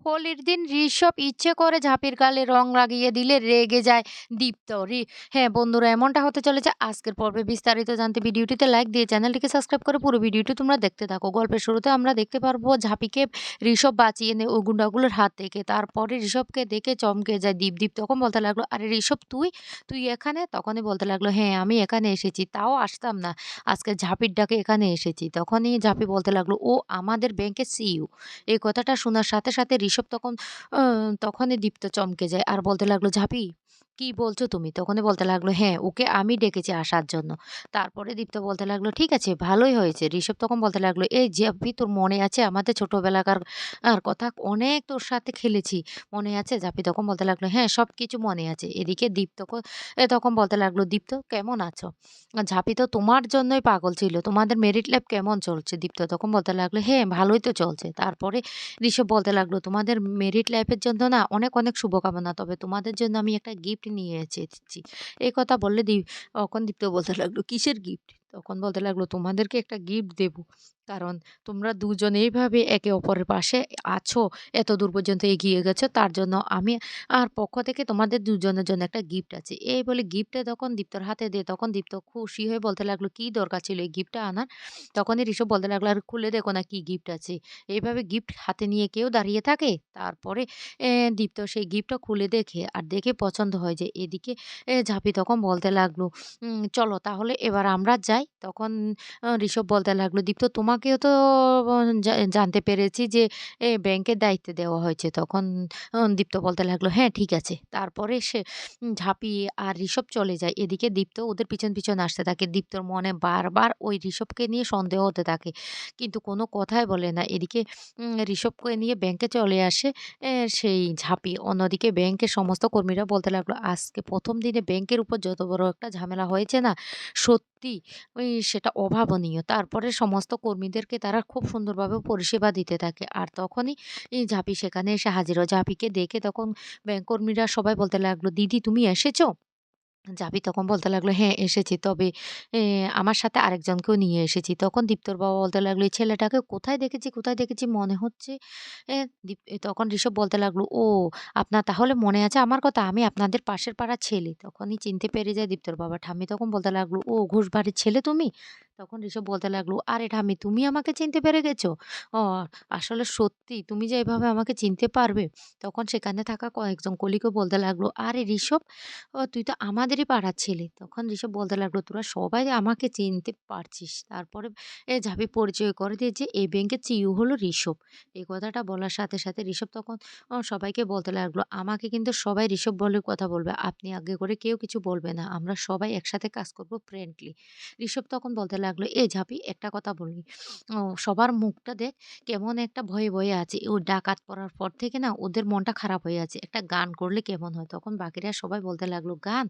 হোলির দিন ঋষভ ইচ্ছে করে ঝাঁপির গালে রং লাগিয়ে দিলে রেগে যায় দীপ্ত। হ্যাঁ বন্ধুরা, এমনটা হতে চলেছে আজকের পর্বে। বিস্তারিত জানতে ভিডিওটিতে লাইক দিয়ে চ্যানেলটিকে সাবস্ক্রাইব করে পুরো ভিডিওটি তোমরা দেখতে থাকো। গল্পের শুরুতে আমরা দেখতে পারবো ঝাঁপিকে ঋষভ বাঁচিয়ে নেয় ওই গুন্ডাগুলোর হাত থেকে। তারপরে ঋষভকে দেখে চমকে যায় দীপ। দীপ তখন বলতে লাগলো, আরে ঋষভ তুই তুই এখানে? তখনই বলতে লাগলো, হ্যাঁ আমি এখানে এসেছি, তাও আসতাম না, আজকে ঝাঁপির ডাকে এখানে এসেছি। তখনই ঝাঁপি বলতে লাগলো, ও আমাদের ব্যাংকের সিইও। এই কথাটা শোনার সাথে, সাথে ঋষভ আ তখনই দীপ্ত চমকে যায় আর বলতে লাগলো, "ঝাঁপি, কি বলছো তুমি?" তখনই বলতে লাগলো, "হ্যাঁ, ওকে আমি ডেকেছি আসার জন্য।" তারপরে দীপ্ত বলতে লাগলো, "ঠিক আছে, ভালোই হয়েছে।" ঋষভ তখন বলতে লাগলো, "এই ঝাঁপি, তোর মনে আছে আমাদের ছোটবেলাকার কথা? অনেক তোর সাথে খেলেছি, মনে আছে?" ঝাঁপি তখন বলতে লাগলো, "হ্যাঁ, সবকিছু মনে আছে।" এদিকে তখন বলতে লাগলো, "দীপ্ত কেমন আছো?" ঝাঁপি তো তোমার জন্যই পাগল ছিল। "তোমাদের মেরিট লাইফ কেমন চলছে?" দীপ্ত তখন বলতে লাগলো, "হ্যাঁ, ভালোই তো চলছে।" তারপরে ঋষভ বলতে লাগলো, "তোমাদের মেরিড লাইফ এর জন্য না অনেক, অনেক শুভকামনা। তবে তোমাদের জন্য আমি একটা গিফট নিয়ে এসেছি।" এই কথা বললে তখন দীপ্ত বলতে লাগলো, "কিসের গিফট?" তখন বলতে লাগলো, "তোমাদেরকে একটা গিফট দেবো। কারণ তোমরা দুজন এইভাবে একে অপরের পাশে আছো, এতদূর পর্যন্ত এগিয়ে গেছো, তার জন্য আমি আর পক্ষ থেকে তোমাদের দুজনের জন্য একটা গিফট আছে।" এই বলে গিফটটা তখন দীপ্তর হাতে দেয়, তখন দীপ্ত খুশি হয়ে বলতে লাগলো, "কি দরকার ছিল এই গিফটটা আনার?" তখনই ঋষভ বলতে লাগলো, "আর খুলে দেখো না কি গিফট আছে।" এইভাবে গিফট হাতে নিয়ে কেউ দাঁড়িয়ে থাকে? তারপরে দীপ্ত সেই গিফটটা খুলে দেখে আর দেখে পছন্দ হয় যে এদিকে ঝাঁপি তখন বলতে লাগলো, "চলো তাহলে এবার আমরা যাই।" তখন ঋষভ বলতে লাগলো, "দীপ্ত তোমাকেও তো জানতে পেরেছি যে ব্যাংকের দায়িত্বে দেওয়া হয়েছে।" তখন দীপ্ত বলতে লাগলো, "হ্যাঁ, ঠিক আছে।" তারপরে সে ঝাঁপি আর ঋষভ চলে যায়। এদিকে দীপ্ত ওদের পিছন, পিছন আসতে থাকে। দীপ্তর মনে বারবার ওই ঋষভকে নিয়ে সন্দেহ হতে থাকে। কিন্তু কোনো কথাই বলে না। এদিকে ঋষভকে নিয়ে ব্যাংকে চলে আসে সেই ঝাঁপি। অন্যদিকে ব্যাংকের সমস্ত কর্মীরা বলতে লাগলো, "আজকে ১ম দিনে ব্যাংকের উপর যত বড় একটা ঝামেলা হয়েছে না, সত্যি সেটা অভাবনীয়।" তারপরে সমস্ত কর্মীদেরকে তারা খুব সুন্দরভাবে পরিষেবা দিতে থাকে। আর তখনই ঝাঁপি সেখানে এসে হাজির হয়। ঝাঁপিকে দেখে তখন ব্যাংক কর্মীরা সবাই বলতে লাগলো, "দিদি তুমি এসেছো?" জাবি তখন বলতে লাগলো, "হ্যাঁ, এসেছি। তবে আমার সাথে আরেকজনকেও নিয়ে এসেছি।" তখন দীপ্তর বাবা বলতে লাগলো, "এই ছেলেটাকে কোথায় দেখেছি, কোথায় দেখেছি মনে হচ্ছে।" এ তখন ঋষভ বলতে লাগলো, "ও আপনার তাহলে মনে আছে আমার কথা? আমি আপনাদের পাশের পাড়ার ছেলে।" তখনই চিনতে পেরে যায় দীপ্তর বাবা। ঠাম্মি তখন বলতে লাগলো, "ও ঘোষবাড়ির ছেলে তুমি?" তখন ঋষভ বলতে লাগলো, "আরে ঠাম্মি, তুমি আমাকে চিনতে পেরে গেছো? ও আসলে সত্যি তুমি যে এভাবে আমাকে চিনতে পারবে?" তখন সেখানে থাকা কয়েকজন কলিগও বলতে লাগলো, "আরে ঋষভ, তুই তো আমাদেরই পাড়ার ছেলে।" তখন ঋষভ বলতে লাগলো, "তোরা সবাই আমাকে চিনতে পারছিস।" তারপরে ঝাঁপি পরিচয় করে দিয়ে যে এই ব্যাংকের সিইও হলো ঋষভ। এই কথাটা বলার সাথে, সাথে ঋষভ তখন সবাইকে বলতে লাগলো, "আমাকে কিন্তু সবাই ঋষভ বলে কথা বলবে। আপনি আগে করে কেউ কিছু বলবে না। আমরা সবাই একসাথে কাজ করব ফ্রেন্ডলি।" ঋষভ তখন বলতে লাগলো, "এ ঝাঁপি, একটা কথা বলি। সবার মুখটা দেখ কেমন একটা ভয়ে, ভয়ে আছে। ও ডাকাত পড়ার পর থেকে না ওদের মনটা খারাপ হয়ে আছে। একটা গান করলে কেমন হয়?" তখন বাকিরা সবাই বলতে লাগলো, "গান?"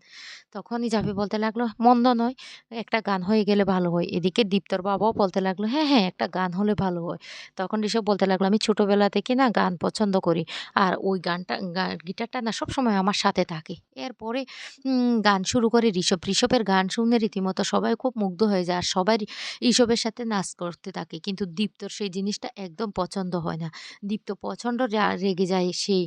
তখনই জাভি বলতে লাগলো, "মন্দ নয়। একটা গান হয়ে গেলে ভালো হয়।" এদিকে দীপ্তর বাবাও বলতে লাগলো, "হ্যাঁ, হ্যাঁ, একটা গান হলে ভালো হয়।" তখন ঋষভ বলতে লাগলো, "আমি ছোটবেলা থেকে না গান পছন্দ করি। আর ওই গানটা গিটারটা না সবসময় আমার সাথে থাকে।" এরপরে গান শুরু করে ঋষভ। ঋষভের গান শুনে রীতিমতো সবাই খুব মুগ্ধ হয়ে যায়। আর সবাই ঋষভের সাথে নাচ করতে থাকে। কিন্তু দীপ্তর সেই জিনিসটা একদম পছন্দ হয় না। দীপ্ত প্রচণ্ড রেগে যায় সেই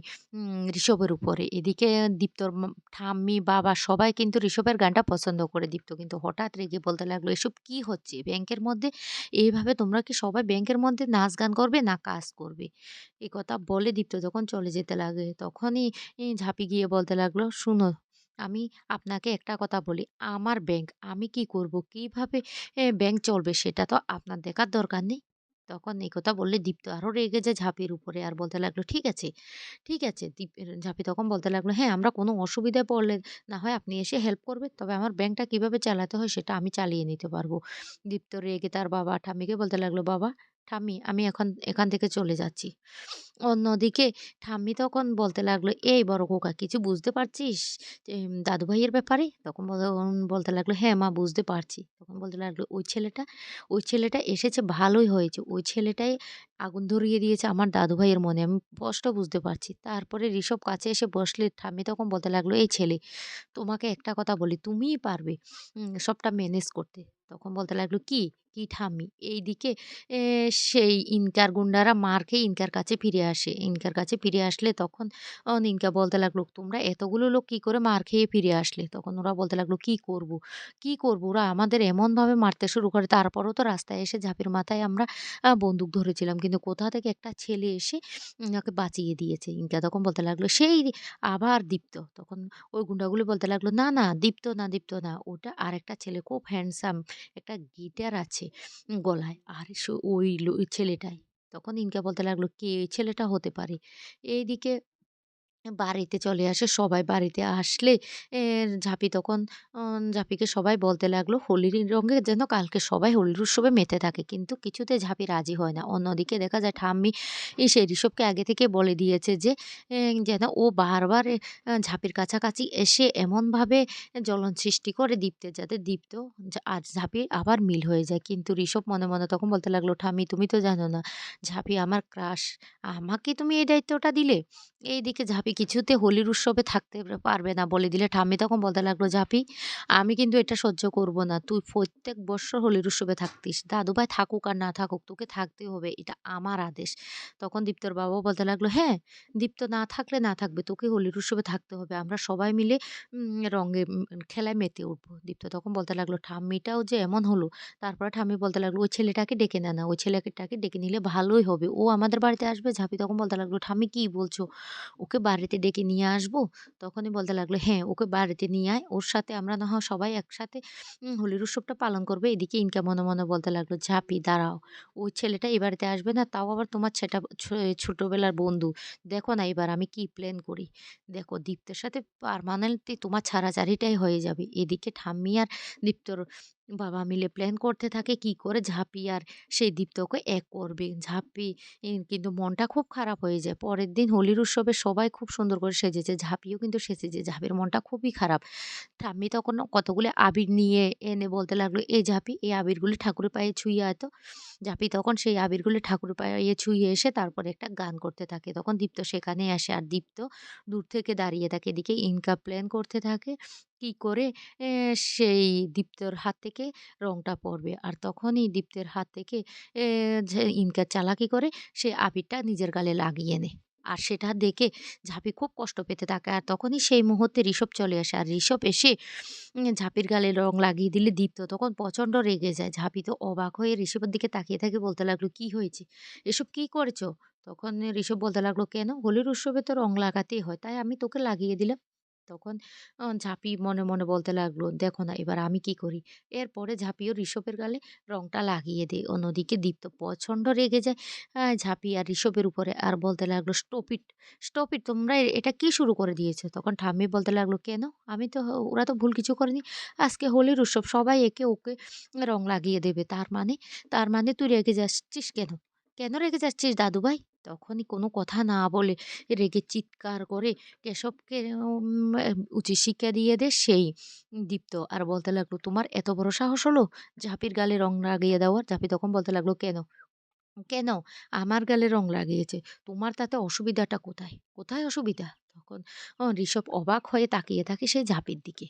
ঋষভের উপরে। এদিকে দীপ্তর ঠাম্মি, বাবা সবাই কিন্তু ঋষভের গানটা পছন্দ করে। দীপ্ত কিন্তু হঠাৎ রেগে বলতে লাগলো, "এসব কি হচ্ছে ব্যাংকের মধ্যে? এইভাবে তোমরা কি সবাই ব্যাংকের মধ্যে নাচ গান করবে না কাজ করবে?" এ কথা বলে দীপ্ত যখন চলে যেতে লাগে তখনই ঝাঁপি গিয়ে বলতে লাগলো, "শুনো, আমি আপনাকে একটা কথা বলি। আমার ব্যাংক, আমি কি করব? কিভাবে ব্যাংক চলবে সেটা তো আপনার দেখার দরকার নেই।" তখন এই কথা বললে দীপ্ত আরো রেগে যায় ঝাঁপির উপরে আর বলতে লাগলো, "ঠিক আছে, ঠিক আছে।" ঝাঁপি তখন বলতে লাগলো, "হ্যাঁ, আমরা কোনো অসুবিধায় পড়লে না হয় আপনি এসে হেল্প করবেন। তবে আমার ব্যাংকটা কিভাবে চালাতে হয় সেটা আমি চালিয়ে নিতে পারবো।" দীপ্ত রেগে তার বাবা ঠাম্মিকে বলতে লাগলো, "বাবা, ঠাম্মি, আমি এখন এখান থেকে চলে যাচ্ছি।" অন্যদিকে ঠাম্মি তখন বলতে লাগলো, "এই বড় খোকা, কিছু বুঝতে পারছিস দাদু ভাইয়ের ব্যাপারে?" তখন বলতে লাগলো, "হ্যাঁ মা, বুঝতে পারছি।" তখন বলতে লাগলো, ওই ছেলেটা এসেছে ভালোই হয়েছে। ওই ছেলেটাই আগুন ধরিয়ে দিয়েছে আমার দাদু ভাইয়ের মনে। আমি স্পষ্ট বুঝতে পারছি।" তারপরে ঋষভ কাছে এসে বসলে ঠাম্মি তখন বলতে লাগলো, "এই ছেলে, তোমাকে একটা কথা বলি, তুমিই পারবে সবটা ম্যানেজ করতে।" তখন বলতে লাগলো, "কি?" কি ঠাম্মি। এইদিকে এ সেই ইনকার গুন্ডারা মার খেয়ে ইনকার কাছে ফিরে আসে। ইনকার কাছে ফিরে আসলে তখন ইনকা বলতে লাগলো, "তোমরা এতগুলো লোক কি করে মার খেয়ে ফিরে আসলে?" তখন ওরা বলতে লাগলো, "কি করব? কি করব? ওরা আমাদের এমনভাবে মারতে শুরু করে।" তারপরেও তো রাস্তায় এসে ঝাঁপির মাথায় আমরা বন্দুক ধরেছিলাম। কিন্তু কোথা থেকে একটা ছেলে এসে ওকে বাঁচিয়ে দিয়েছে। ইনকা তখন বলতে লাগলো, "সেই আবার দীপ্ত।" তখন ওই গুন্ডাগুলো বলতে লাগলো, "না, না দীপ্ত না, দীপ্ত না। ওটা আরেকটা ছেলে খুব হ্যান্ডসাম। একটা গিটার আছে গলায়। আর ওই ছেলেটাই।" তখন ইনকা বলতে লাগলো, "কে এই ছেলেটা হতে পারে?" এইদিকে বাড়িতে চলে আসে। সবাই বাড়িতে আসলে ঝাঁপি তখন ঝাঁপিকে সবাই বলতে লাগলো হোলির রঙে যেন কালকে সবাই হোলির উৎসবে মেতে থাকে। কিন্তু কিছুতে ঝাঁপি রাজি হয় না। অন্যদিকে দেখা যায় ঠাম্মি সেই ঋষভকে আগে থেকে বলে দিয়েছে যে যেন ও বারবার ঝাঁপির কাছাকাছি এসে এমনভাবে জ্বলন সৃষ্টি করে দীপ্তের যাতে দীপ্ত আর ঝাঁপি আবার মিল হয়ে যায়। কিন্তু ঋষভ মনে, মনে তখন বলতে লাগলো, "ঠাম্মি তুমি তো জানো না ঝাঁপি আমার ক্রাশ। আমাকে তুমি এই দায়িত্বটা দিলে?" এইদিকে ঝাঁপি কিছুতে হোলির উৎসবে থাকতে পারবে না বলে দিলে ঠাম্মি তখন বলতে লাগলো, "ঝাঁপি আমি কিন্তু এটা সহ্য করব না। তুই প্রত্যেক বৎসর হোলির উৎসবে থাকতিস। দাদুভাই থাকুক আর না থাকুক তোকে থাকতে হবে। এটা আমার আদেশ।" তখন দীপ্তর বাবাও বলতে লাগলো, "হ্যাঁ, দীপ্ত না থাকলে না থাকবে। তোকে হোলির উৎসবে থাকতে হবে। আমরা সবাই মিলে রঙে খেলায় মেতে উঠবো।" দীপ্ত তখন বলতে লাগলো, "ঠাম্মিটাও যে এমন হলো।" তারপরে ঠাম্মি বলতে লাগলো, "ওই ছেলেটাকে ডেকে নে না। ওই ছেলেটাকে ডেকে নিলে ভালোই হবে। ও আমাদের বাড়িতে আসবে।" ঝাঁপি তখন বলতে লাগলো, "ঠাম্মি কি বলছো? ওকে বাড়িতে ডেকে নিয়ে আসবো?" তখনই বলতে লাগলো, "হ্যাঁ, ওকে বাড়িতে নিয়ে আয়। ওর সাথে আমরা না হয় সবাই একসাথে হোলির উৎসবটা পালন করব।" এদিকে ইনকা মনে, মনে বলতে লাগলো, "ঝাঁপি দাঁড়াও। ওই ছেলেটা এ বাড়িতে আসবে না, তাও আবার তোমার ছোটবেলার বন্ধু। দেখো না এবার আমি কি প্ল্যান করি। দেখো দীপ্তের সাথে পার্মানেন্টলি তোমার ছাড়াছাড়িটাই হয়ে যাবে।" এদিকে ঠাম্মি আর দীপ্তর বাবা মিলে প্ল্যান করতে থাকে কি করে ঝাঁপি আর সেই দীপ্তকে এক করবে। ঝাঁপি কিন্তু মনটা খুব খারাপ হয়ে যায়। পরের দিন হোলির উৎসবে সবাই খুব সুন্দর করে সেজেছে। ঝাঁপিও কিন্তু সেজেছে। ঝাঁপির মনটা খুবই খারাপ। ঠাম্মি তখন কতগুলো আবির নিয়ে এনে বলতে লাগলো, "এই ঝাঁপি এই আবিরগুলি ঠাকুরের পায়ে ছুঁয়ে আয় তো।" ঝাঁপি তখন সেই আবিরগুলি ঠাকুরের পায়ে ছুঁয়ে এসে তারপরে একটা গান করতে থাকে। তখন দীপ্ত সেখানে আসে। আর দীপ্ত দূর থেকে দাঁড়িয়ে থাকে। এদিকে ইনকা প্ল্যান করতে থাকে কি করে এ সেই দীপ্তর হাত থেকে রংটা পড়বে। আর তখনই দীপ্তের হাত থেকে এ যে ইনকা চালাকি করে সে আবিরটা নিজের গালে লাগিয়ে নেয়। আর সেটা দেখে ঝাঁপি খুব কষ্ট পেতে থাকে। আর তখনই সেই মুহূর্তে ঋষভ চলে আসে। আর ঋষভ এসে ঝাঁপির গালে রং লাগিয়ে দিলে দীপ্ত তখন প্রচণ্ড রেগে যায়। ঝাঁপি তো অবাক হয়ে ঋষভের দিকে তাকিয়ে থাকে বলতে লাগলো, "কি হয়েছে? এসব কি করেছো?" তখন ঋষভ বলতে লাগলো, "কেন? হোলির উৎসবে তো রং লাগাতেই হয়। তাই আমি তোকে লাগিয়ে দিলাম।" তখন ঝাঁপি মনে, মনে বলতে লাগলো, "দেখো না এবার আমি কি করি?" এরপরে ঝাঁপিও ঋষভের গালে রংটা লাগিয়ে দেয়। অন্যদিকে দীপ্ত প্রচণ্ড রেগে যায় ঝাঁপি আর ঋষভের উপরে। আর বলতে লাগলো, "স্টপ ইট, স্টপ ইট তোমরা এটা কি শুরু করে দিয়েছো?" তখন ঠাম্মি বলতে লাগলো, "কেন? আমি তো ওরা তো ভুল কিছু করেনি। আজকে হোলির উৎসব সবাই একে ওকে রং লাগিয়ে দেবে। তার মানে তুই রেগে যাচ্ছিস কেন? কেন রেগে যাচ্ছিস দাদুভাই?" তখনই কোনো কথা না বলে রেগে চিৎকার করে কেশবকে উচিত শিক্ষা দিয়ে দেয় সেই দীপ্ত। আর বলতে লাগলো, "তোমার এত বড় সাহস হলো ঝাঁপির গালে রং লাগিয়ে দেওয়ার?" ঝাঁপি তখন বলতে লাগলো, "কেন? কেন? আমার গালে রং লাগিয়েছে। তোমার তাতে অসুবিধাটা কোথায়? কোথায় অসুবিধা?" তখন ঋষভ অবাক হয়ে তাকিয়ে থাকে সেই ঝাঁপির দিকে।